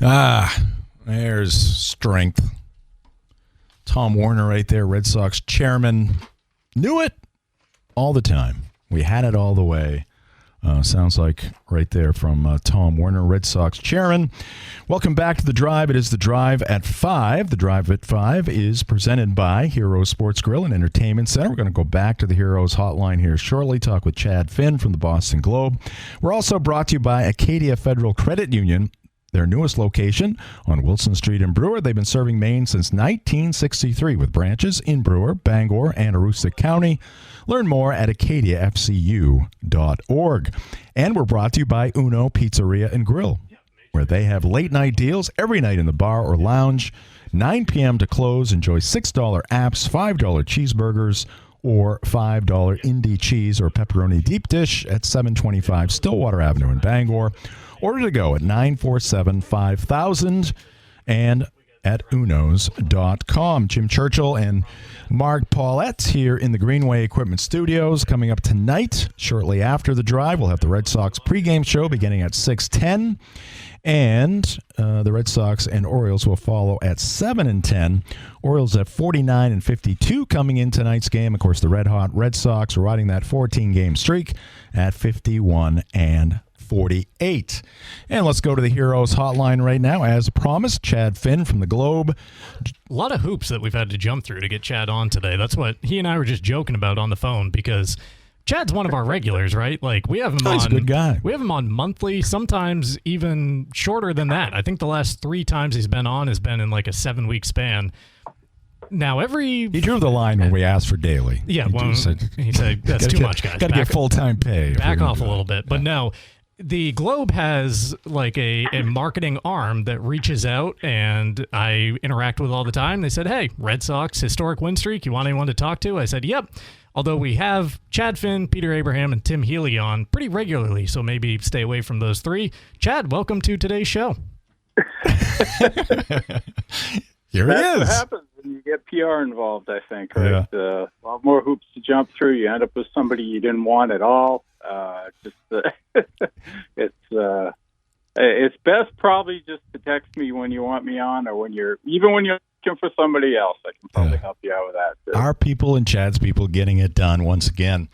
There's strength. Tom Werner right there, Red Sox chairman. Knew it all the time. We had it all the way. Sounds like right there from Tom Werner, Red Sox chairman. Welcome back to The Drive. It is The Drive at 5. The Drive at 5 is presented by Heroes Sports Grill and Entertainment Center. We're going to go back to the Heroes hotline here shortly, talk with Chad Finn from the Boston Globe. We're also brought to you by Acadia Federal Credit Union, their newest location on Wilson Street in Brewer. They've been serving Maine since 1963 with branches in Brewer, Bangor, and Aroostook County. Learn more at acadiafcu.org. And we're brought to you by Uno Pizzeria and Grill, where they have late-night deals every night in the bar or lounge. 9 p.m. to close. Enjoy $6 apps, $5 cheeseburgers, or $5 Indy cheese or pepperoni deep dish at 725 Stillwater Avenue in Bangor. Order to go at 947-5000 and at unos.com. Jim Churchill and Mark Paulette here in the Greenway Equipment Studios. Coming up tonight, shortly after the drive, we'll have the Red Sox pregame show beginning at 6:10. And the Red Sox and Orioles will follow at 7 and 10. Orioles at 49 and 52 coming in tonight's game. Of course, the red-hot Red Sox are riding that 14-game streak at 51 and 48. And let's go to the Heroes hotline right now. As promised, Chad Finn from the Globe. A lot of hoops that we've had to jump through to get Chad on today. That's what he and I were just joking about on the phone, because Chad's one of our regulars, right? Like, we have him on. He's a good guy. We have him on monthly, sometimes even shorter than that. I think the last 3 times he's been on has been in like a 7-week span. Now, he drew the line when we asked for daily. Yeah, he said that's too much, guys. Got to get full-time pay. Back off a little bit. But no, the Globe has like a marketing arm that reaches out, and I interact with all the time. They said, hey, Red Sox, historic win streak. You want anyone to talk to? I said, yep. Although we have Chad Finn, Peter Abraham, and Tim Healy on pretty regularly, so maybe stay away from those 3. Chad, welcome to today's show. Here That's it is. What happens when you get PR involved, I think, right? Yeah. A lot more hoops to jump through. You end up with somebody you didn't want at all. It's best probably just to text me when you want me on, or when you're looking for somebody else. I can probably help you out with that too. Our people and Chad's people getting it done once again.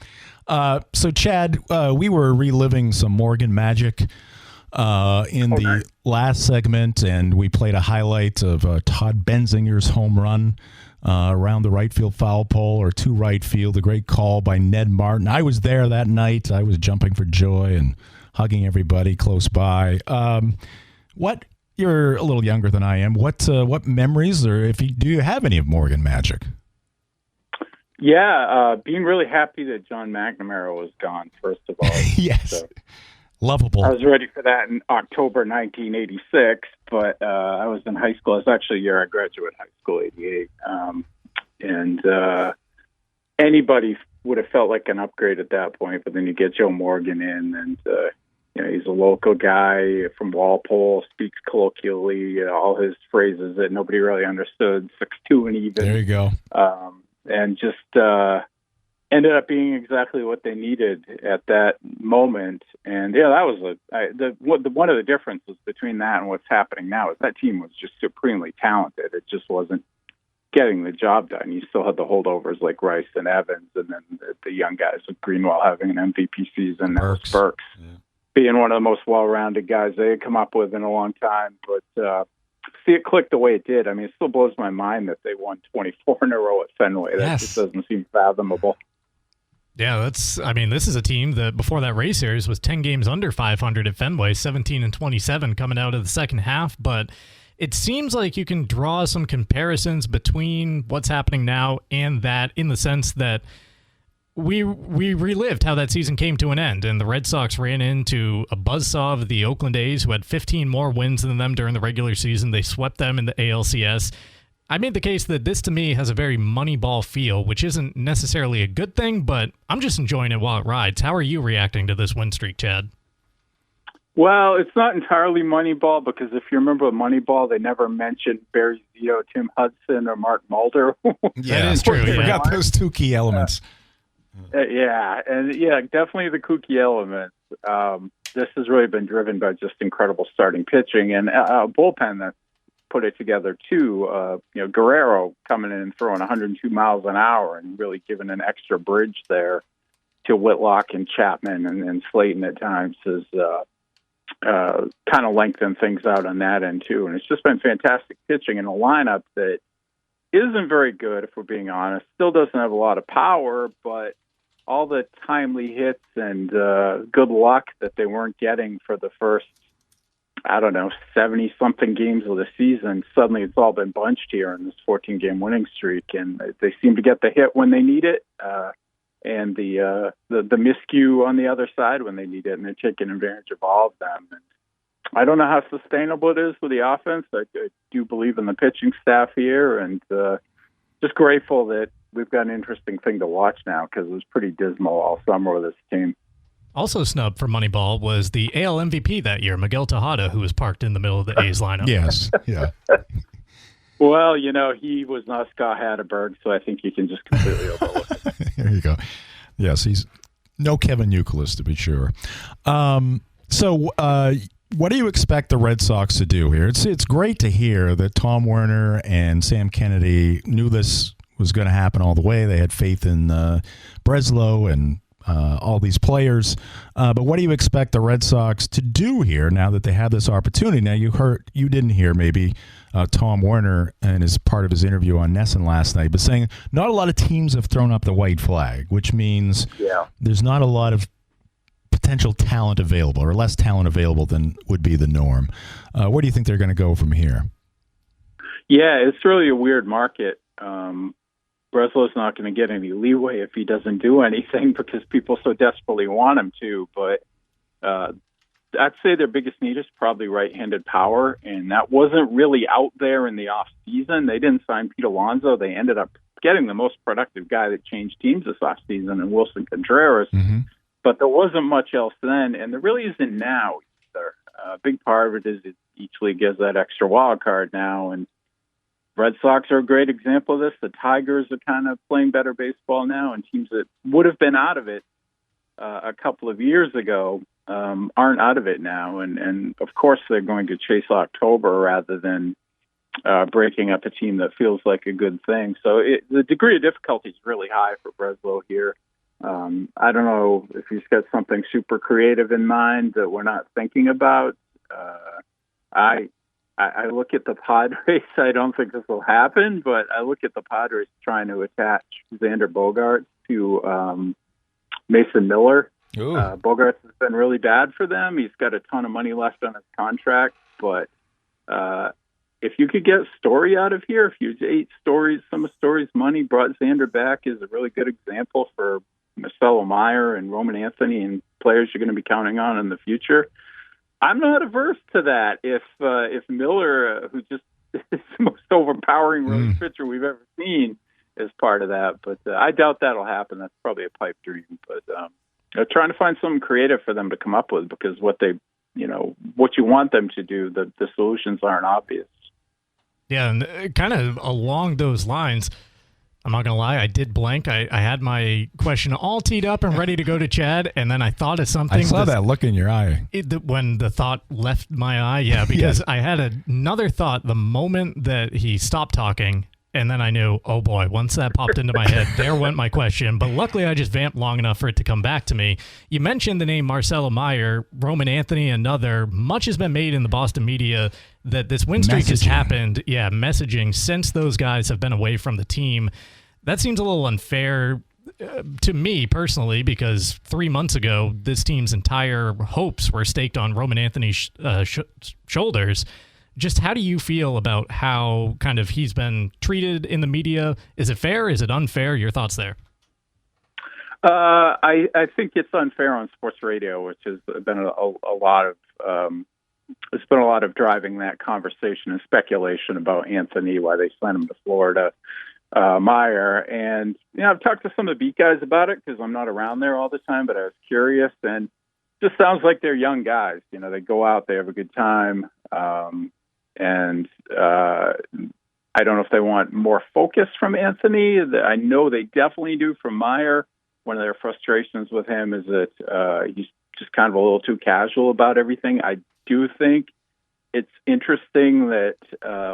So Chad, we were reliving some Morgan magic in the last segment, and we played a highlight of Todd Benzinger's home run around the right field foul pole or to right field, a great call by Ned Martin. I was there that night. I was jumping for joy and hugging everybody close by. You're a little younger than I am. What memories, or do you have any of Morgan magic? Yeah, being really happy that John McNamara was gone, first of all. Yes. So, lovable. I was ready for that in October 1986, but I was in high school. It was actually the year I graduated high school, 88. And anybody would have felt like an upgrade at that point, but then you get Joe Morgan in, and he's a local guy from Walpole, speaks colloquially, all his phrases that nobody really understood, 6'2" and even. There you go. And just ended up being exactly what they needed at that moment. And yeah, that was one of the differences between that and what's happening now is that team was just supremely talented. It just wasn't getting the job done. You still had the holdovers like Rice and Evans, and then the young guys with Greenwell having an MVP season, Burks being one of the most well-rounded guys they had come up with in a long time. But see it click the way it did. I mean, it still blows my mind that they won 24 in a row at Fenway. That just doesn't seem fathomable. Yeah, this is a team that before that race series was 10 games under 500 at Fenway, 17 and 27 coming out of the second half. But it seems like you can draw some comparisons between what's happening now and that, in the sense that we relived how that season came to an end, and the Red Sox ran into a buzzsaw of the Oakland A's, who had 15 more wins than them during the regular season. They swept them in the ALCS. I made the case that this, to me, has a very Moneyball feel, which isn't necessarily a good thing, but I'm just enjoying it while it rides. How are you reacting to this win streak, Chad? Well, it's not entirely Moneyball, because if you remember Moneyball, they never mentioned Barry Zito, Tim Hudson, or Mark Mulder. Yeah, that is true. You forgot those 2 key elements. Definitely the kooky elements. this has really been driven by just incredible starting pitching and a bullpen that put it together too. Guerrero coming in and throwing 102 miles an hour and really giving an extra bridge there to Whitlock and Chapman and Slayton at times has kind of lengthened things out on that end too. And it's just been fantastic pitching in a lineup that isn't very good, if we're being honest. Still doesn't have a lot of power, but all the timely hits and good luck that they weren't getting for the first, 70-something games of the season, suddenly it's all been bunched here in this 14-game winning streak, and they seem to get the hit when they need it, and the miscue on the other side when they need it, and they're taking advantage of all of them. And I don't know how sustainable it is with the offense. I do believe in the pitching staff here, and just grateful that we've got an interesting thing to watch now because it was pretty dismal all summer with this team. Also snubbed for Moneyball was the AL MVP that year, Miguel Tejada, who was parked in the middle of the A's lineup. Yes, yeah. Well, he was not Scott Hatterberg, so I think you can just completely overlook it. There you go. Yes, he's no Kevin Youkilis, to be sure. So what do you expect the Red Sox to do here? It's great to hear that Tom Werner and Sam Kennedy knew this was going to happen all the way. They had faith in Breslow and all these players. But what do you expect the Red Sox to do here now that they have this opportunity? Now, you didn't hear maybe Tom Werner and as part of his interview on Nesson last night, but saying not a lot of teams have thrown up the white flag, which means there's not a lot of potential talent available or less talent available than would be the norm. Where do you think they're going to go from here? Yeah, it's really a weird market. Breslow's not going to get any leeway if he doesn't do anything because people so desperately want him to. But I'd say their biggest need is probably right-handed power, and that wasn't really out there in the off-season. They didn't sign Pete Alonso. They ended up getting the most productive guy that changed teams this off-season in Wilson Contreras. Mm-hmm. But there wasn't much else then, and there really isn't now either. A big part of it is each league has that extra wild card now, and Red Sox are a great example of this. The Tigers are kind of playing better baseball now, and teams that would have been out of it a couple of years ago aren't out of it now. And of course, they're going to chase October rather than breaking up a team that feels like a good thing. So the degree of difficulty is really high for Breslow here. I don't know if he's got something super creative in mind that we're not thinking about. I look at the Padres. I don't think this will happen, but I look at the Padres trying to attach Xander Bogaerts to Mason Miller. Bogaerts has been really bad for them. He's got a ton of money left on his contract, but if you could get Story out of here, if you ate some of Story's money, brought Xander back, is a really good example for Marcelo Meyer and Roman Anthony and players you're going to be counting on in the future. I'm not averse to that. If Miller, who just is the most overpowering relief pitcher we've ever seen, is part of that, but I doubt that'll happen. That's probably a pipe dream. But they're trying to find something creative for them to come up with because what you want them to do, the solutions aren't obvious. Yeah, and kind of along those lines, I'm not going to lie, I did blank. I had my question all teed up and ready to go to Chad, and then I thought of something. I saw that look in your eye. When the thought left my eye, because I had another thought the moment that he stopped talking, and then I knew, oh boy, once that popped into my head, there went my question. But luckily, I just vamped long enough for it to come back to me. You mentioned the name Marcelo Meyer, Roman Anthony, another. Much has been made in the Boston media that this win streak has happened, messaging, since those guys have been away from the team. That seems a little unfair to me personally, because 3 months ago, this team's entire hopes were staked on Roman Anthony's shoulders. Just how do you feel about how kind of he's been treated in the media? Is it fair? Is it unfair? Your thoughts there? I think it's unfair on sports radio, which has been a lot of it's been a lot of driving that conversation and speculation about Anthony, why they sent him to Florida. Meyer, and I've talked to some of the beat guys about it because I'm not around there all the time, but I was curious, and it just sounds like they're young guys. They go out, they have a good time, and I don't know if they want more focus from Anthony. I know they definitely do from Meyer. One of their frustrations with him is that he's just kind of a little too casual about everything. I do think it's interesting that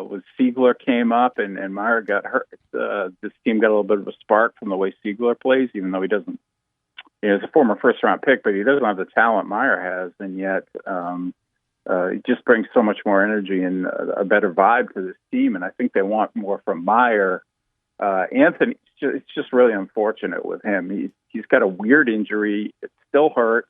when Siegler came up and Meyer got hurt, this team got a little bit of a spark from the way Siegler plays, even though he doesn't. He's a former first-round pick, but he doesn't have the talent Meyer has, and yet he just brings so much more energy and a better vibe to this team. And I think they want more from Meyer. Anthony, it's just really unfortunate with him. He's got a weird injury. It still hurts.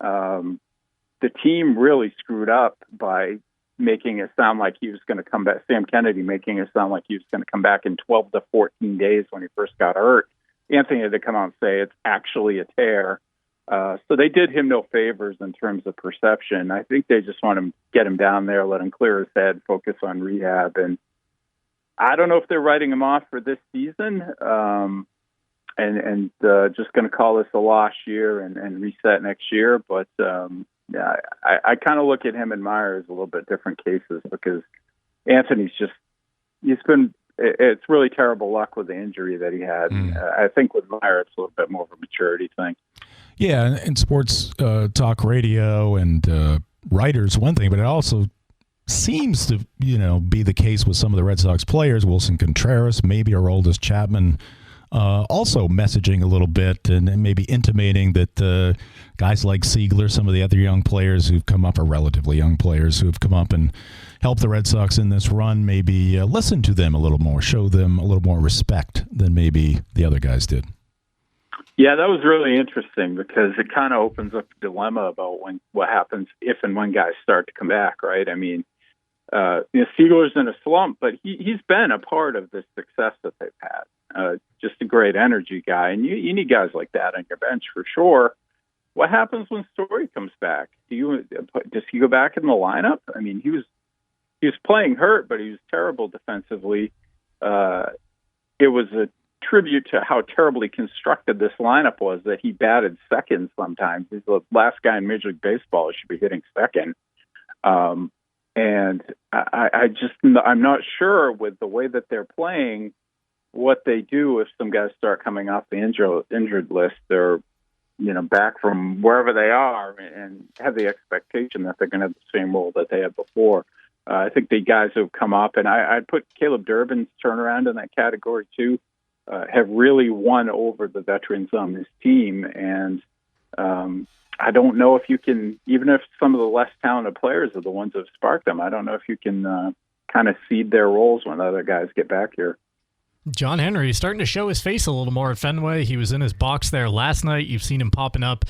The team really screwed up by making it sound like he was going to come back. Sam Kennedy making it sound like he was going to come back in 12 to 14 days when he first got hurt. Anthony had to come out and say it's actually a tear. So they did him no favors in terms of perception. I think they just want to get him down there, let him clear his head, focus on rehab. And I don't know if they're writing him off for this season and just going to call this a lost year and reset next year. But I kind of look at him and Meyer as a little bit different cases because Anthony's it's really terrible luck with the injury that he had. I think with Meyer, it's a little bit more of a maturity thing. Yeah, and sports talk radio and writers, one thing, but it also seems to, be the case with some of the Red Sox players, Wilson Contreras, maybe our oldest Chapman, also messaging a little bit and maybe intimating that guys like Siegler, some of the other young players who've come up, or relatively young players who have come up and helped the Red Sox in this run, maybe listen to them a little more, show them a little more respect than maybe the other guys did. Yeah, that was really interesting because it kind of opens up a dilemma about what happens if and when guys start to come back, right? I mean, Siegler's in a slump, but he's been a part of the success that they've had. Just a great energy guy, and you need guys like that on your bench for sure. What happens when Story comes back? Does he go back in the lineup? I mean, he was playing hurt, but he was terrible defensively. It was a tribute to how terribly constructed this lineup was that he batted second sometimes. He's the last guy in Major League Baseball who should be hitting second. And I'm not sure with the way that they're playing what they do if some guys start coming off the injured list. They're, back from wherever they are and have the expectation that they're going to have the same role that they had before. I think the guys who have come up, and I'd put Caleb Durbin's turnaround in that category too, have really won over the veterans on this team. And I don't know if you can, even if some of the less talented players are the ones that have sparked them, I don't know if you can kind of seed their roles when other guys get back here. John Henry starting to show his face a little more at Fenway. He was in his box there last night. You've seen him popping up.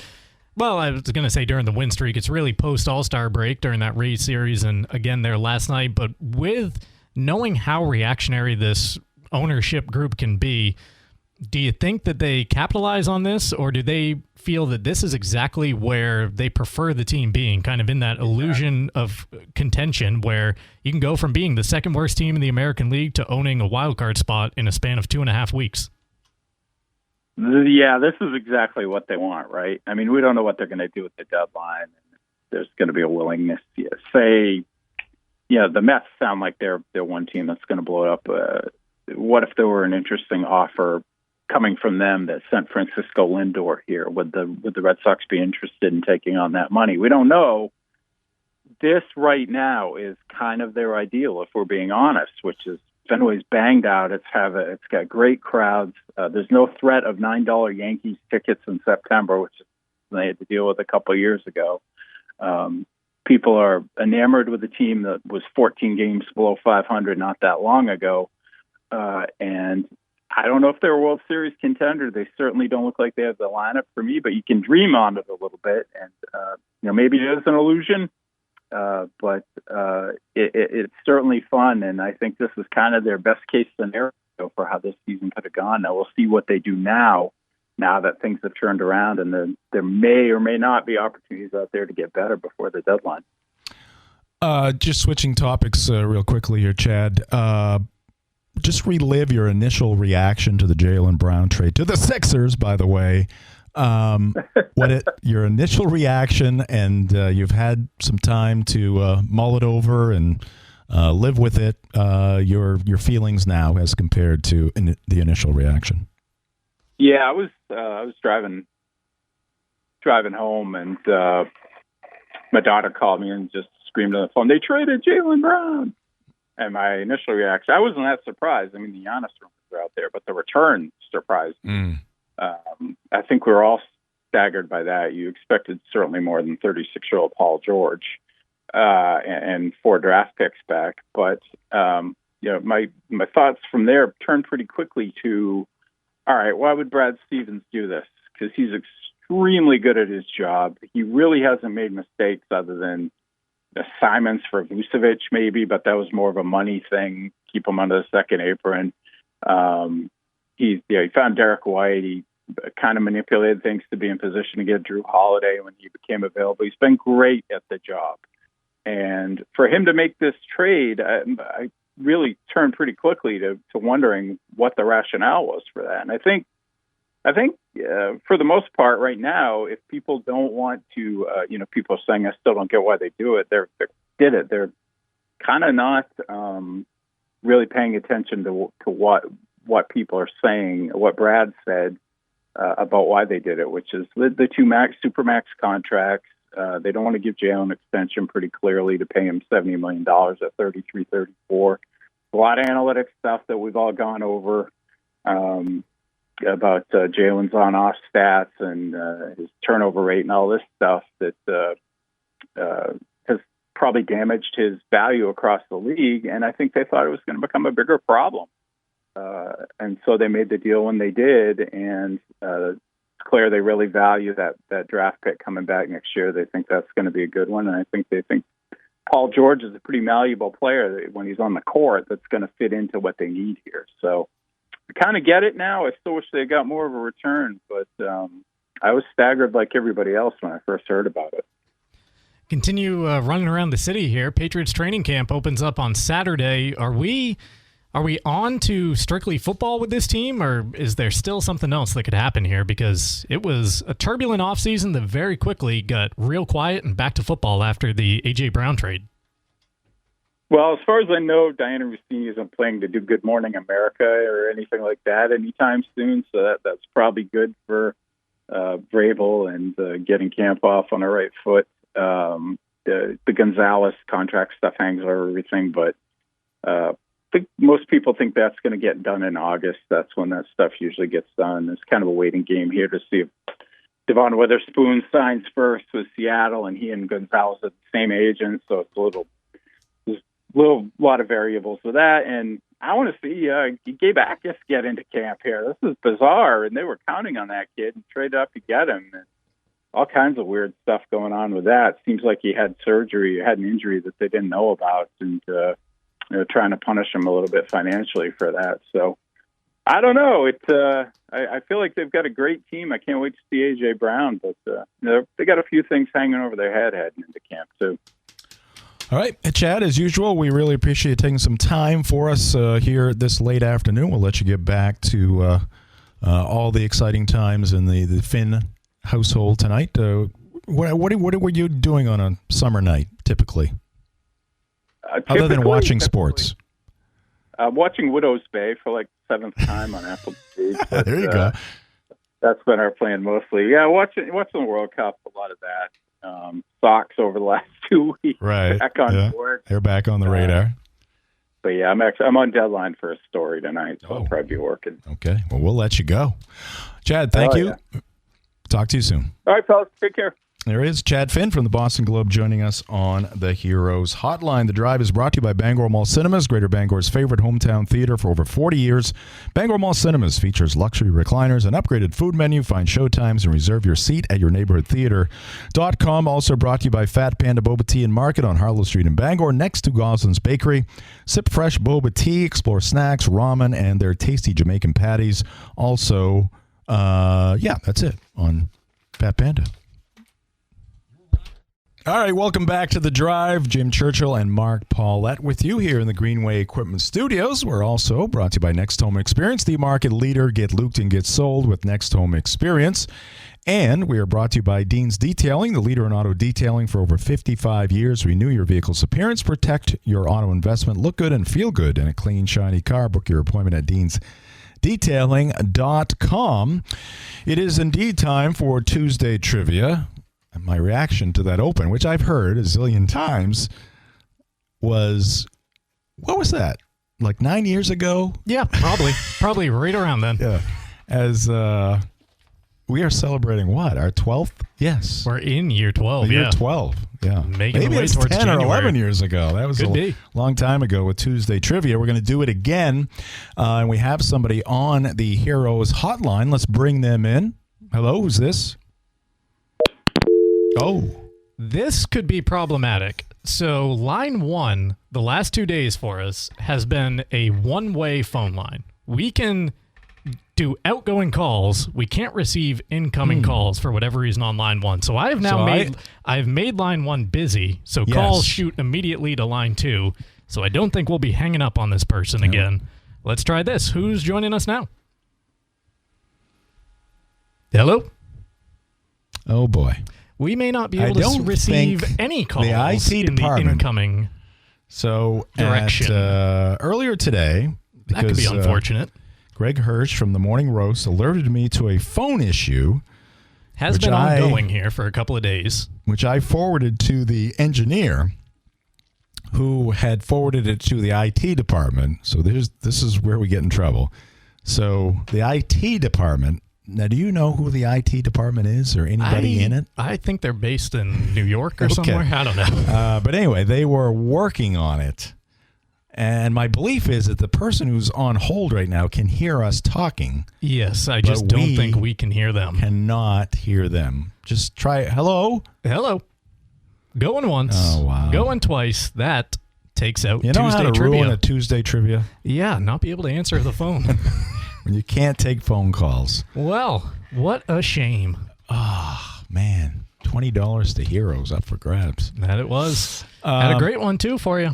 Well, I was going to say during the win streak. It's really post-All-Star break during that Rays series and again there last night. But with knowing how reactionary this ownership group can be, do you think that they capitalize on this, or do they feel that this is exactly where they prefer the team being, kind of in that illusion of contention where you can go from being the second worst team in the American League to owning a wild card spot in a span of 2.5 weeks? Yeah, this is exactly what they want, right? I mean, we don't know what they're going to do with the deadline. There's going to be a willingness to say, the Mets sound like they're one team that's going to blow it up. What if there were an interesting offer coming from them that sent Francisco Lindor here? Would the Red Sox be interested in taking on that money? We don't know. This right now is kind of their ideal, if we're being honest, which is Fenway's banged out. It's got great crowds. There's no threat of $9 Yankees tickets in September, which they had to deal with a couple of years ago. People are enamored with a team that was 14 games below 500 not that long ago. And I don't know if they're a World Series contender. They certainly don't look like they have the lineup for me, but you can dream on it a little bit. And, maybe it is an illusion, but it's certainly fun. And I think this is kind of their best case scenario for how this season could have gone. Now we'll see what they do now that things have turned around, and there may or may not be opportunities out there to get better before the deadline. Just switching topics real quickly here, Chad. Just relive your initial reaction to the Jaylen Brown trade to the Sixers, by the way. Your initial reaction, and you've had some time to mull it over and live with it. Your feelings now as compared to the initial reaction. Yeah, I was driving driving home, and my daughter called me and just screamed on the phone, "They traded Jaylen Brown." And my initial reaction, I wasn't that surprised. I mean, the Giannis rumors are out there, but the return surprised me. I think we were all staggered by that. You expected certainly more than 36-year-old Paul George and 4 draft picks back. But, my thoughts from there turned pretty quickly to, all right, why would Brad Stevens do this? Because he's extremely good at his job. He really hasn't made mistakes other than assignments for Vucevic maybe, but that was more of a money thing, keep him under the second apron. He found Derek White. He kind of manipulated things to be in position to get Drew Holiday when he became available. He's been great at the job. And for him to make this trade, I really turned pretty quickly to wondering what the rationale was for that. And I think for the most part right now, if people don't want to, people are saying, I still don't get why they do it. They're kind of not really paying attention to what people are saying, what Brad said about why they did it, which is the 2 supermax contracts. They don't want to give Jaylen an extension pretty clearly to pay him $70 million at 33, 34. A lot of analytics stuff that we've all gone over. About Jaylen's on-off stats and his turnover rate and all this stuff that has probably damaged his value across the league. And I think they thought it was going to become a bigger problem. And so they made the deal when they did. And it's clear they really value that draft pick coming back next year. They think that's going to be a good one. And I think they think Paul George is a pretty malleable player when he's on the court that's going to fit into what they need here. So I kind of get it now. I still wish they got more of a return, but I was staggered like everybody else when I first heard about it. Continue running around the city here. Patriots training camp opens up on Saturday. Are we on to strictly football with this team, or is there still something else that could happen here? Because it was a turbulent offseason that very quickly got real quiet and back to football after the A.J. Brown trade. Well, as far as I know, Diana Rossini isn't planning to do Good Morning America or anything like that anytime soon, so that's probably good for Vrabel and getting camp off on the right foot. The Gonzalez contract stuff hangs over everything, but I think most people think that's going to get done in August. That's when that stuff usually gets done. It's kind of a waiting game here to see if Devon Witherspoon signs first with Seattle, and he and Gonzalez are the same agent, so it's a lot of variables with that. And I want to see Gabe Akis get into camp here. This is bizarre, and they were counting on that kid and traded up to get him. And all kinds of weird stuff going on with that. Seems like he had surgery, had an injury that they didn't know about, and they're trying to punish him a little bit financially for that. So I don't know. I feel like they've got a great team. I can't wait to see A.J. Brown, but they got a few things hanging over their head heading into camp too. All right, Chad, as usual, we really appreciate you taking some time for us here this late afternoon. We'll let you get back to all the exciting times in the Finn household tonight. What were you doing on a summer night, typically? Other than watching sports? Watching Widow's Bay for like the 7th time on Apple TV. There you go. That's been our plan mostly. Yeah, watching the World Cup, a lot of that. Sox over the last 2 weeks. Right. Back on board. They're back on the radar. But yeah, I'm on deadline for a story tonight, so I'll probably be working. Okay. Well, we'll let you go. Chad, thank you. Yeah. Talk to you soon. All right, fellas. Take care. There is Chad Finn from the Boston Globe joining us on the Heroes Hotline. The Drive is brought to you by Bangor Mall Cinemas, Greater Bangor's favorite hometown theater for over 40 years. Bangor Mall Cinemas features luxury recliners, an upgraded food menu. Find showtimes and reserve your seat at your neighborhood theater.com. Also brought to you by Fat Panda Boba Tea and Market on Harlow Street in Bangor, next to Goslin's Bakery. Sip fresh boba tea, explore snacks, ramen, and their tasty Jamaican patties. Also, that's it on Fat Panda. All right, welcome back to The Drive. Jim Churchill and Mark Paulette with you here in the Greenway Equipment Studios. We're also brought to you by Next Home Experience, the market leader. Get looped and get sold with Next Home Experience. And we are brought to you by Dean's Detailing, the leader in auto detailing for over 55 years. Renew your vehicle's appearance, protect your auto investment, look good and feel good in a clean, shiny car. Book your appointment at Dean's detailing.com. It is indeed time for Tuesday Trivia. And my reaction to that open, which I've heard a zillion times, was, what was that? Like 9 years ago? Yeah, probably right around then. Yeah. As we are celebrating what? Our 12th? Yes. We're in year 12. Year 12. Yeah. Making Maybe the way it's towards 10 January. or 11 years ago. That was Could a be. long time ago with Tuesday Trivia. We're going to do it again. And we have somebody on the Heroes hotline. Let's bring them in. Hello, who's this? Oh. This could be problematic. So line 1, the last 2 days for us, has been a one-way phone line. We can do outgoing calls. We can't receive incoming calls for whatever reason on line 1. So I have now I've made line 1 busy. So Yes. calls shoot immediately to line 2. So I don't think we'll be hanging up on this person again. Let's try this. Who's joining us now? Hello? Oh, boy. We may not be I able to don't receive think any calls the IT in department- the incoming. So Direction. earlier today, That could be because, unfortunate. Greg Hirsch from the Morning Roast alerted me to a phone issue, Has which been I- ongoing here for a couple of days. which I forwarded to the engineer, who had forwarded it to the IT department. So this is where we get in trouble. So the IT department. Now, do you know who the IT department is, or anybody in it? I think they're based in New York or Okay. somewhere. I don't know. But anyway, they were working on it. And my belief is that the person who's on hold right now can hear us talking, Yes, I just don't we think we can hear them. cannot hear them. Just try it. Hello? Hello. Going once. Oh, wow. Going twice. That takes out You know Tuesday how to trivia. ruin a Tuesday trivia? Yeah, not be able to answer the phone. When you can't take phone calls. Well, what a shame. Man, $20 to Heroes up for grabs. That it was. Had a great one, too, for you.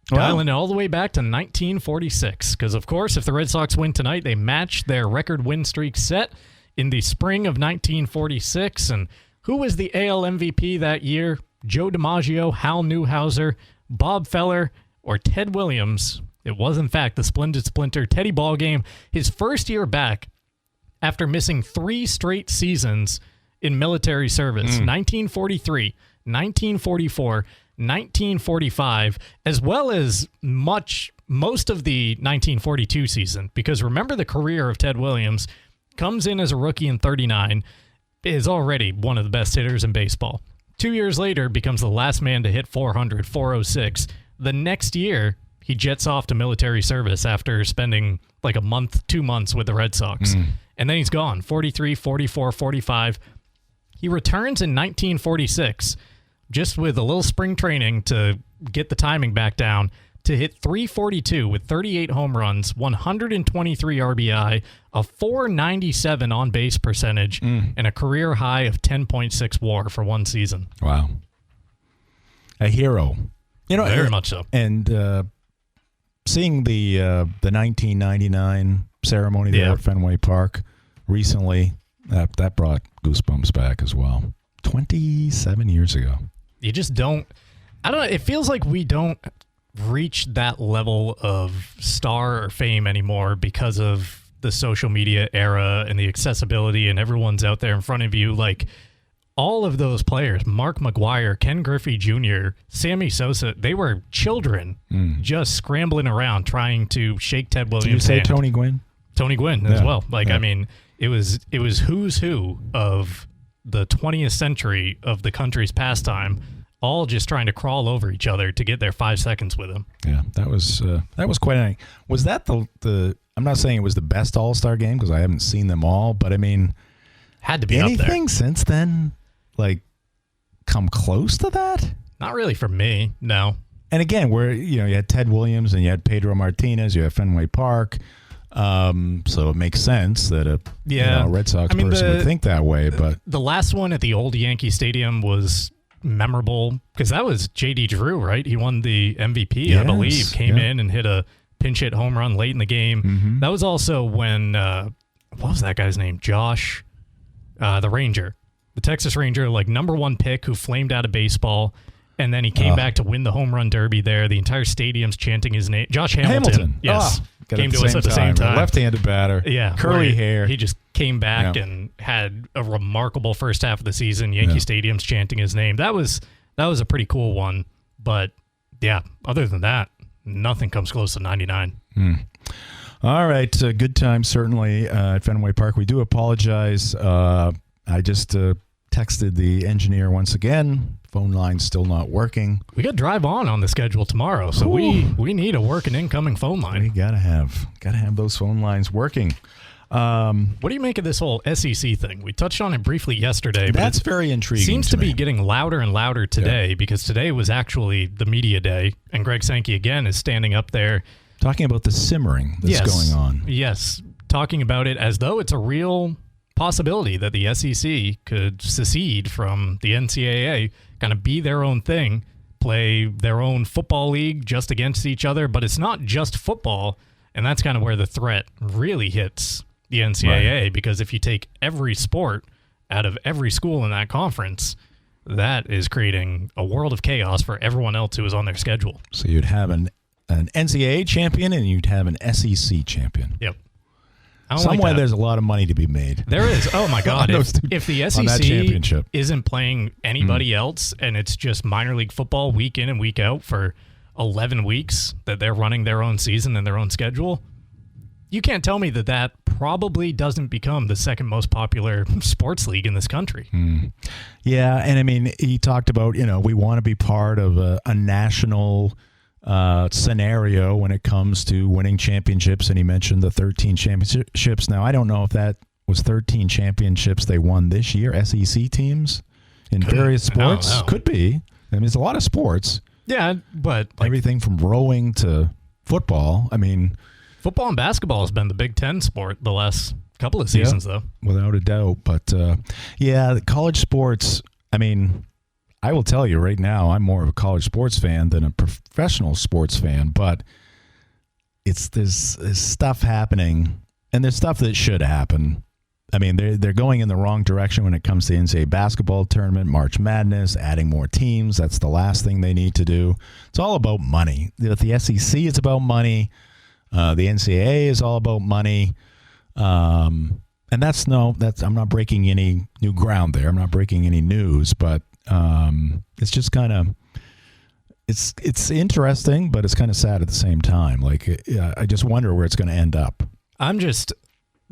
Dialing it all the way back to 1946. Because, of course, if the Red Sox win tonight, they match their record win streak set in the spring of 1946. And who was the AL MVP that year? Joe DiMaggio, Hal Newhouser, Bob Feller, or Ted Williams? It was, in fact, the Splendid Splinter Teddy Ballgame, his first year back after missing 3 straight seasons in military service, 1943, 1944, 1945, as well as most of the 1942 season. Because remember, the career of Ted Williams comes in as a rookie in 39, is already one of the best hitters in baseball. 2 years later, becomes the last man to hit 400, 406. The next year, he jets off to military service after spending like a month, 2 months with the Red Sox. And then he's gone, 43, 44, 45. He returns in 1946, just with a little spring training to get the timing back down, to hit 342 with 38 home runs, 123 RBI, a 497 on-base percentage, and a career high of 10.6 WAR for one season. Wow. A hero. You know, Very much so. And seeing the 1999 ceremony there Yeah. at Fenway Park recently, that brought goosebumps back as well. 27 years ago. You just don't, I don't know, it feels like we don't reach that level of star or fame anymore because of the social media era and the accessibility, and everyone's out there in front of you. Like, all of those players, Mark McGwire, Ken Griffey Jr., Sammy Sosa, they were children just scrambling around trying to shake Ted Williams' Did you say hand. Tony Gwynn? Tony Gwynn as Yeah. well. Like, Yeah. I mean, it was who's who of the 20th century of the country's pastime, all just trying to crawl over each other to get their 5 seconds with him. Yeah, that was quite a. Was that the? I'm not saying it was the best All-Star game because I haven't seen them all, but I mean, Had to be up there. anything since then, like, come close to that? Not really for me, no. And again, where you had Ted Williams and you had Pedro Martinez, you had Fenway Park, so it makes sense that a Red Sox person would think that way. But The last one at the old Yankee Stadium was memorable because that was J.D. Drew, right? He won the MVP, I Yes, believe, came yeah. in and hit a pinch hit home run late in the game. That was also when, what was that guy's name? Josh, the Ranger, the Texas Ranger, like #1 pick who flamed out of baseball, And then he came back to win the home run derby there. The entire stadium's chanting his name. Josh Hamilton. Yes. Came to us at the same time. Left-handed batter. Yeah. Curly hair. He just came back and had a remarkable first half of the season. Yankee Stadium's chanting his name. That was a pretty cool one. But, yeah, other than that, nothing comes close to 99. All right. Good time, certainly, at Fenway Park. We do apologize. I just texted the engineer once again. Phone line's still not working. We got Drive On the schedule tomorrow, so we need a working incoming phone line. We gotta have those phone lines working. What do you make of this whole SEC thing? We touched on it briefly yesterday. That's very intriguing. Seems to be getting louder and louder today because today was actually the media day, and Greg Sankey again is standing up there talking about the simmering that's going on. Yes, talking about it as though it's a real possibility that the SEC could secede from the NCAA, kind of be their own thing, play their own football league just against each other. But it's not just football, and that's kind of where the threat really hits the NCAA, because if you take every sport out of every school in that conference, that is creating a world of chaos for everyone else who is on their schedule. So you'd have an NCAA champion and you'd have an SEC champion. Yep. Somewhere there's a lot of money to be made. There is. Oh, my God. If the SEC isn't playing anybody else and it's just minor league football week in and week out for 11 weeks that they're running their own season and their own schedule, you can't tell me that probably doesn't become the second most popular sports league in this country. Yeah, and I mean, he talked about, we want to be part of a national scenario when it comes to winning championships, and he mentioned the 13 championships. Now, I don't know if that was 13 championships they won this year, SEC teams in various sports. Could be. I mean, it's a lot of sports. Yeah, but everything from rowing to football. I mean, football and basketball has been the Big Ten sport the last couple of seasons, though. Without a doubt. But, college sports, I mean, I will tell you right now, I'm more of a college sports fan than a professional sports fan, but there's stuff happening, and there's stuff that should happen. I mean, they're going in the wrong direction when it comes to the NCAA basketball tournament, March Madness, adding more teams. That's the last thing they need to do. It's all about money. With the SEC, it's about money. The NCAA is all about money. And I'm not breaking any new ground there. I'm not breaking any news, but it's just kind of, it's interesting, but it's kind of sad at the same time. Like, I just wonder where it's going to end up.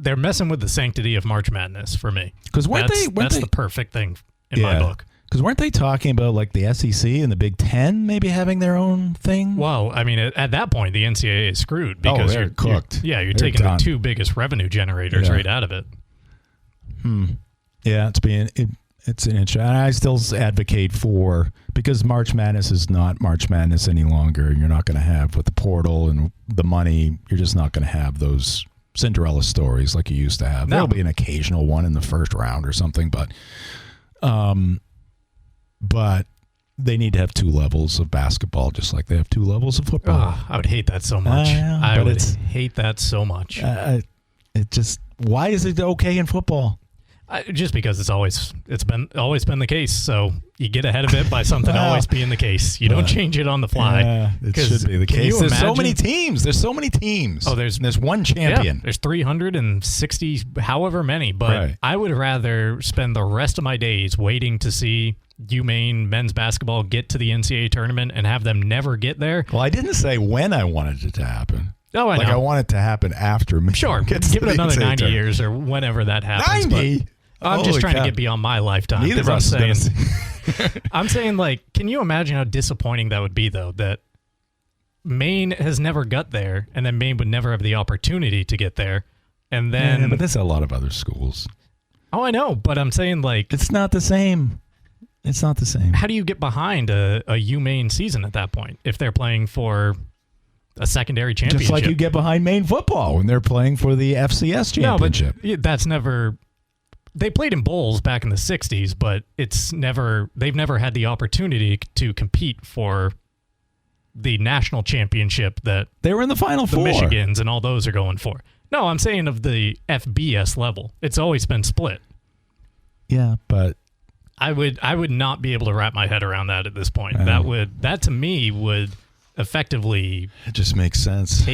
They're messing with the sanctity of March Madness for me. Because that's the perfect thing in my book. Because weren't they talking about like the SEC and the Big Ten maybe having their own thing? Well, I mean, at that point, the NCAA is screwed because they're cooked. You're taking the two biggest revenue generators right out of it. Yeah, it's an issue. And I still advocate for, because March Madness is not March Madness any longer, and you're not going to have, with the portal and the money, you're just not going to have those Cinderella stories like you used to have. There'll be an occasional one in the first round or something, but they need to have two levels of basketball, just like they have two levels of football. I would hate that so much. I would hate that so much. Why is it okay in football? Just because it's always been the case. So you get ahead of it by something always being the case. You don't change it on the fly. Yeah, it should be the case. There's so many teams. Oh, there's one champion. Yeah, there's 360, however many. But I would rather spend the rest of my days waiting to see UMaine men's basketball get to the NCAA tournament and have them never get there. Well, I didn't say when I wanted it to happen. Oh, I know. I want it to happen after me. Sure. Give it another 90 years or whenever that happens. 90? I'm just trying to get beyond my lifetime. Neither of us. I'm saying, like, can you imagine how disappointing that would be, though, that Maine has never got there, and then Maine would never have the opportunity to get there, and then... Yeah, but there's a lot of other schools. Oh, I know, but I'm saying, like... It's not the same. It's not the same. How do you get behind a UMaine season at that point if they're playing for a secondary championship? Just like you get behind Maine football when they're playing for the FCS championship. No, but that's never... They played in bowls back in the 60s, but they've never had the opportunity to compete for the national championship that they were in the Final Four. The Michigans and all those are going for. No, I'm saying of the FBS level. It's always been split. Yeah, but I would not be able to wrap my head around that at this point. That to me would effectively it just makes sense.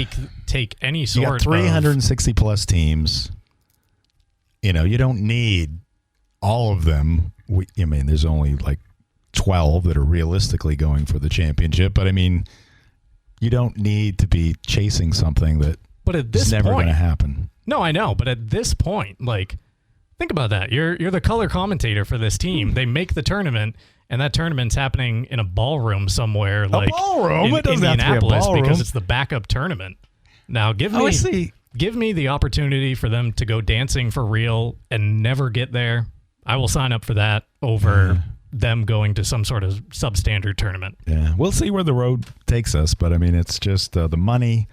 Take any You sort got 360 plus teams. You don't need all of them. There's only like 12 that are realistically going for the championship, but you don't need to be chasing something that is never going to happen. No, I know, but at this point, like, think about that. You're the color commentator for this team. They make the tournament, and that tournament's happening in a ballroom somewhere, a like ballroom? in It doesn't have to be a Indianapolis, ballroom. because it's the backup tournament. Now, give me the opportunity for them to go dancing for real and never get there. I will sign up for that over them going to some sort of substandard tournament. Yeah, we'll see where the road takes us, but it's just the money.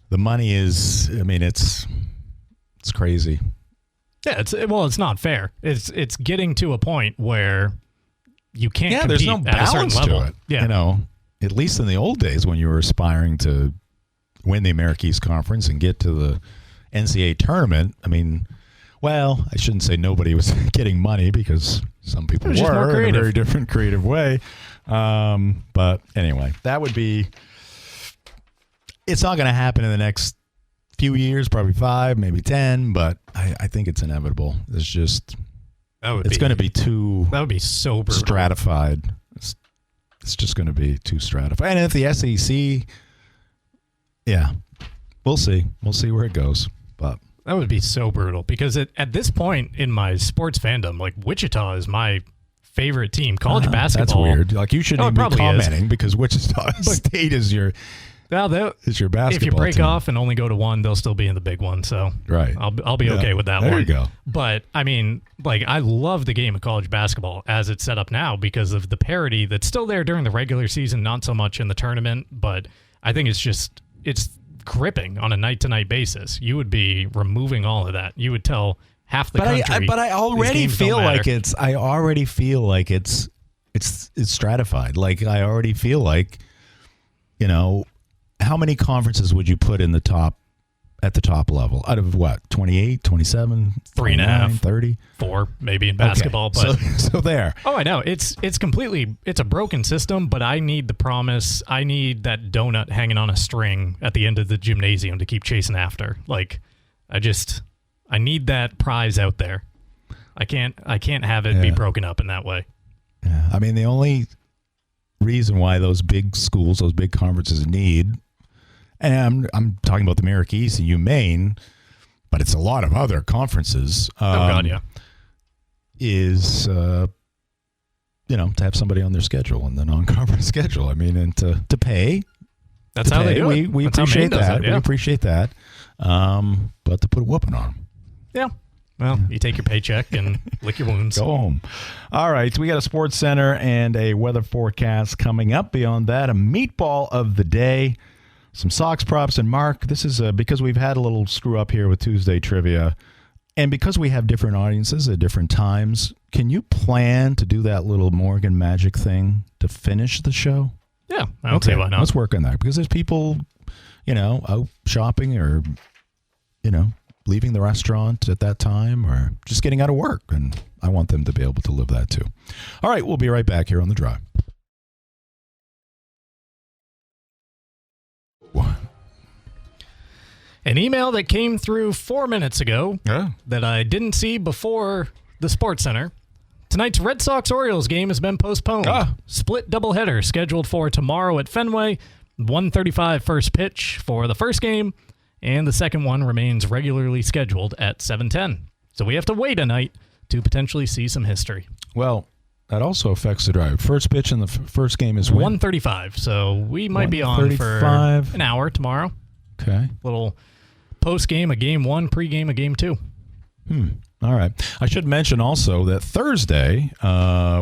The money is, it's crazy. Yeah, it's not fair. It's getting to a point where you can't compete there's no balance at a certain level. to it. Yeah. At least in the old days when you were aspiring to win the America East Conference and get to the NCAA tournament, well, I shouldn't say nobody was getting money because some people were in a very different creative way. But anyway, that would be... It's not going to happen in the next few years, probably 5, maybe 10, but I think it's inevitable. It's just... It's going to be too... That would be so brutal. Stratified. It's just going to be too stratified. And if the SEC... Yeah, we'll see. We'll see where it goes, but... That would be so brutal because at this point in my sports fandom, like Wichita is my favorite team. College basketball. That's weird. Like you shouldn't even be commenting because Wichita State is your basketball. If you break off and only go to one, they'll still be in the big one. So right, I'll be okay with that one. There you go. But I love the game of college basketball as it's set up now because of the parity that's still there during the regular season, not so much in the tournament. But I think it's gripping on a night-to-night basis. You would be removing all of that. You would tell half the country. But I already feel like it's. I already feel like it's stratified. Like I already feel like, how many conferences would you put in at the top level out of what? 28, 27, 3.5, 30, 4 maybe in basketball. Okay. But so there. Oh, I know it's a broken system. But I need the promise. I need that donut hanging on a string at the end of the gymnasium to keep chasing after. Like I need that prize out there. I can't have it be broken up in that way. Yeah. The only reason why those big schools, those big conferences need. And I'm talking about the America East and UMaine, but it's a lot of other conferences. Is to have somebody on their schedule and the non-conference schedule. And to pay. That's how they do it. We appreciate that. We appreciate that. But to put a whooping on them. Yeah. Well, you take your paycheck and lick your wounds. Go home. All right. So we got a sports center and a weather forecast coming up. Beyond that, a meatball of the day. Some Sox props. And Mark, this is because we've had a little screw up here with Tuesday trivia. And because we have different audiences at different times, can you plan to do that little Morgan magic thing to finish the show? Yeah. I don't see why not. Let's work on that because there's people, out shopping or, leaving the restaurant at that time or just getting out of work. And I want them to be able to live that too. All right. We'll be right back here on The Drive. An email that came through 4 minutes ago that I didn't see before the Sports Center. Tonight's Red Sox-Orioles game has been postponed. Split doubleheader scheduled for tomorrow at Fenway. 1:35 first pitch for the first game, and the second one remains regularly scheduled at 7:10. So we have to wait a night to potentially see some history. Well, that also affects the drive. First pitch in the first game is when? 1:35. So we might be on for an hour tomorrow. Okay. Little post-game, a game one, pre-game, a game two. All right. I should mention also that Thursday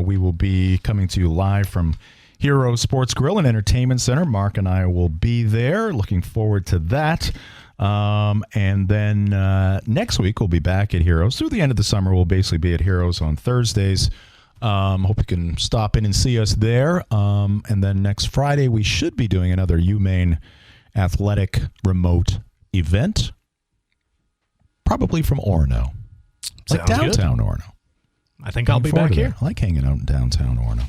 we will be coming to you live from Hero Sports Grill and Entertainment Center. Mark and I will be there. Looking forward to that. And then next week we'll be back at Heroes. Through the end of the summer, we'll basically be at Heroes on Thursdays. Hope you can stop in and see us there. And then next Friday, we should be doing another UMaine athletic remote event. Probably from Orono. Like downtown Orono. I think I'll be back here. I like hanging out in downtown Orno.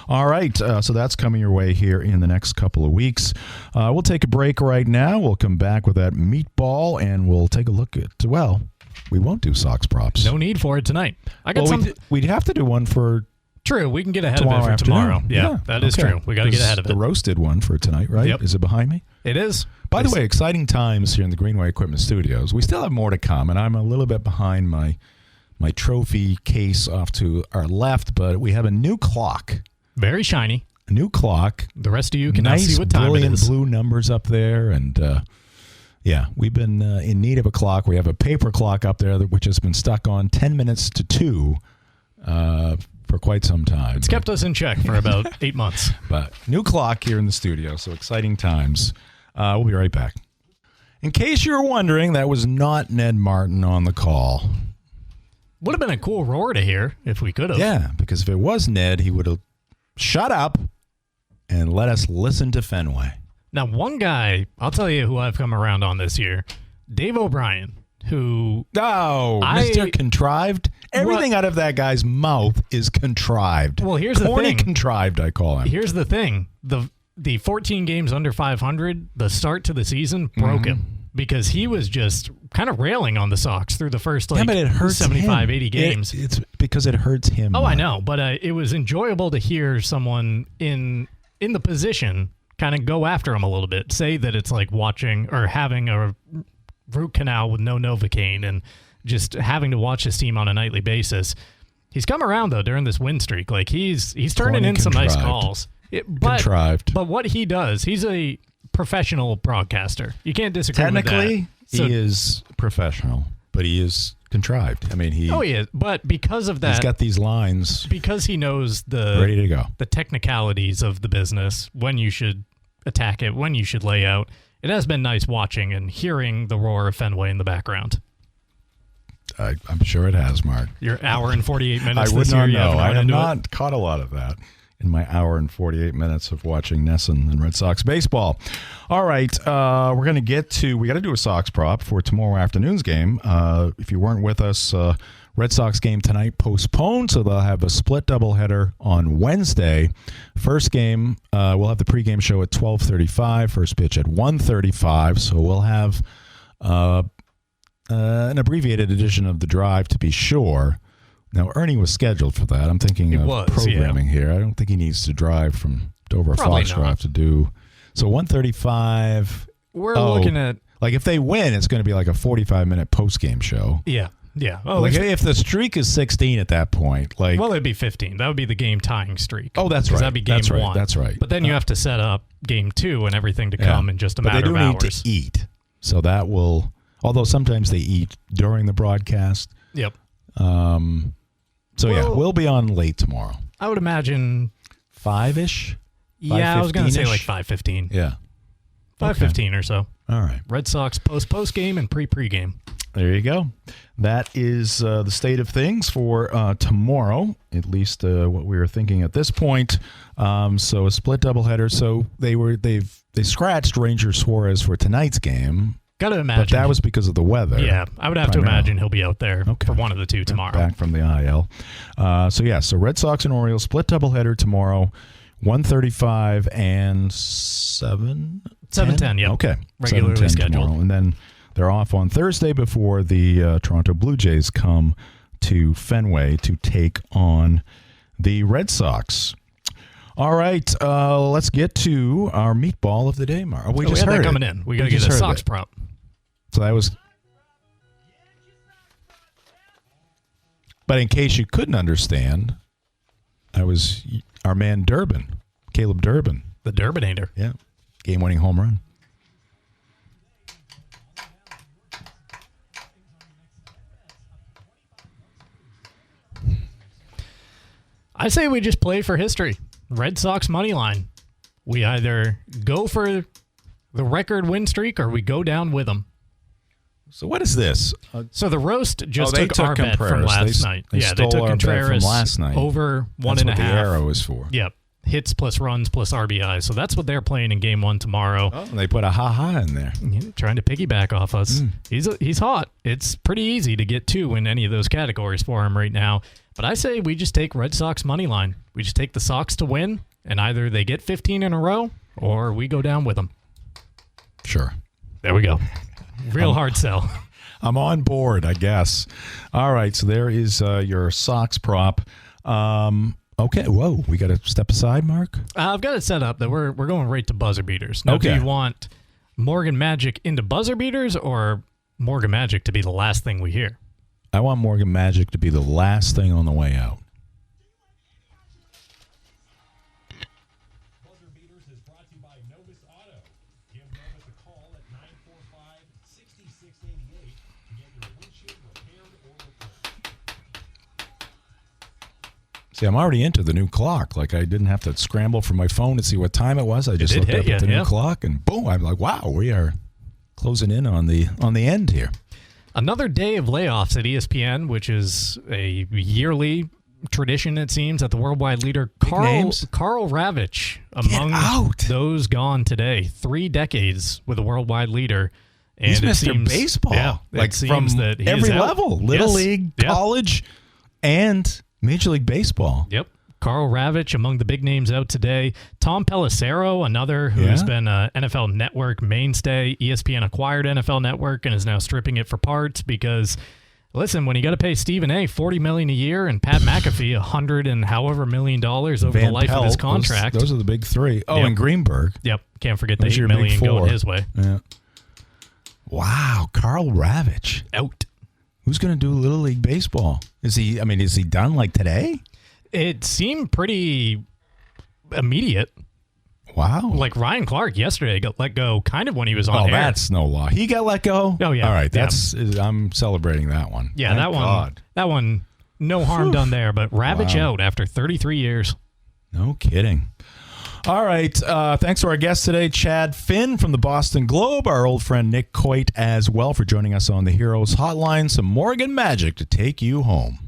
All right, so that's coming your way here in the next couple of weeks. We'll take a break right now. We'll come back with that meatball, and we'll take a look at, well, we won't do Sox props. No need for it tonight. I got we'd have to do one for True, we can get ahead of it for tomorrow. Yeah, that is true. We got to get ahead of it. The roasted one for tonight, right? Yep. Is it behind me? It is. By the way, exciting times here in the Greenway Equipment Studios. We still have more to come, and I'm a little bit behind my trophy case off to our left, but we have a new clock. Very shiny. A new clock. The rest of you can now see what time it brilliant is. Blue numbers up there, and yeah, we've been in need of a clock. We have a paper clock up there which has been stuck on 10 minutes to 2 for quite some time. It's kept us in check for about 8 months. But new clock here in the studio, so exciting times. We'll be right back. In case you were wondering, that was not Ned Martin on the call. Would have been a cool roar to hear if we could have. Yeah, because if it was Ned, he would have shut up and let us listen to Fenway. Now, one guy, I'll tell you who I've come around on this year, Dave O'Brien, who... Oh, Mr. Contrived? Everything out of that guy's mouth is contrived. Well, here's the thing. Corny contrived, I call him. Here's the thing. The 14 games under 500, the start to the season broke him because he was just kind of railing on the Sox through the first but it hurts 75, him. 80 games. It's because it hurts him. Oh, I know, but it was enjoyable to hear someone in the position kind of go after him a little bit, say that it's like watching or having a root canal with no Novocaine and just having to watch his team on a nightly basis. He's come around, though, during this win streak. Like, he's turning in some nice calls. Contrived. But what he does, he's a professional broadcaster. You can't disagree with that. Technically, he is professional, but he is contrived. I mean, he is. But because of that, he's got these lines. Because he knows ready to go. The technicalities of the business, when you should attack it, when you should lay out. It has been nice watching and hearing the roar of Fenway in the background. I'm sure it has, Mark. Your hour and 48 minutes I would this not year. know. I have not caught a lot of that in my hour and 48 minutes of watching Nesson and Red Sox baseball. All right, we're going to get to, we got to do a Sox prop for tomorrow afternoon's game. If you weren't with us, Red Sox game tonight postponed, so they'll have a split doubleheader on Wednesday. First game, we'll have the pregame show at 12:35, first pitch at 1:35, so we'll have an abbreviated edition of The Drive to be sure. Now, Ernie was scheduled for that. I'm thinking of programming here. I don't think he needs to drive from Dover Foxcroft to do. So 1:35. We're looking at... Like, if they win, it's going to be like a 45-minute post-game show. Yeah. Yeah. Oh, like if the streak is 16 at that point, like, well, it'd be 15. That would be the game tying streak. Oh, that's right. That'd be game one. That's right. But then you have to set up game 2 and everything to come in just a matter of hours. But they do need to eat, so that will. Although sometimes they eat during the broadcast. Yep. So we'll be on late tomorrow. I would imagine 5-ish. Yeah, I was going to say like 5:15. Yeah. 5:15 or so. All right. Red Sox post game and pre-game. There you go. That is the state of things for tomorrow, at least what we were thinking at this point. So a split doubleheader. So they scratched Ranger Suarez for tonight's game. Got to imagine. But that was because of the weather. Yeah, I would have to imagine he'll be out there for one of the two tomorrow. Back from the IL. So Red Sox and Orioles split doubleheader tomorrow, 1:35 and 7:10. Yep. Okay, regularly scheduled. Tomorrow. And then they're off on Thursday before the Toronto Blue Jays come to Fenway to take on the Red Sox. All right, let's get to our meatball of the day, Mar. We just heard that coming in. We got to get a Sox prop. So that was. But in case you couldn't understand, that was our man Durbin, Caleb Durbin. The Durbinator. Yeah. Game-winning home run. I say we just play for history. Red Sox money line. We either go for the record win streak or we go down with them. So what is this? So the roast just took our bet from last night. They took Contreras from last night. Over 1.5. That's what the arrow is for. Yep. Hits plus runs plus RBI. So that's what they're playing in game 1 tomorrow. Oh, and they put a ha-ha in there. Trying to piggyback off us. He's hot. It's pretty easy to get 2 in any of those categories for him right now. But I say we just take Red Sox money line. We just take the Sox to win, and either they get 15 in a row or we go down with them. Sure. There we go. Real hard sell. I'm on board, I guess. All right, so there is your Sox prop. Okay, whoa, we got to step aside, Mark? I've got it set up that we're going right to buzzer beaters. Now, Okay. do you want Morgan Magic into buzzer beaters or Morgan Magic to be the last thing we hear? I want Morgan Magic to be the last thing on the way out. Buzzer Beaters is brought to you by Novus Auto. Give Novus a call at 945-6688 to get your windshield repaired or replaced. See, I'm already into the new clock. Like, I didn't have to scramble for my phone to see what time it was. I just did looked hit up you, at the new yeah. clock, and boom, I'm like, wow, we are closing in on the end here. Another day of layoffs at ESPN, which is a yearly tradition, it seems, at the worldwide leader. names. Carl Ravitch among out. those gone today. 3 decades with a worldwide leader. And He's it Mr. seems, Baseball. Yeah, like, it seems from that he every is out. level. Little Yes. League, Yeah. college, and Major League Baseball. Yep. Carl Ravitch among the big names out today. Tom Pelissero, another who's Yeah. been an NFL Network mainstay. ESPN acquired NFL Network and is now stripping it for parts because, listen, when you got to pay Stephen A. $40 million a year and Pat McAfee $100 and however million over the Van life of his Pelt, contract. Those are the big three. Oh, Yep. and Greenberg. Yep. Can't forget the Those are $8 your big million four. going his way. Yeah. Wow, Carl Ravitch. Out. Who's going to do Little League Baseball? Is he done like today? It seemed pretty immediate. Wow. Like Ryan Clark yesterday got let go kind of when he was on Oh, air. that's no law. He got let go? Oh, yeah. All right. Yeah. I'm celebrating that one. Yeah, Thank that one. God. That one, no harm done there. But Ravitch Wow. out after 33 years. No kidding. All right. Thanks to our guest today, Chad Finn from the Boston Globe, our old friend Nick Coit as well for joining us on the Heroes Hotline. Some Morgan Magic to take you home.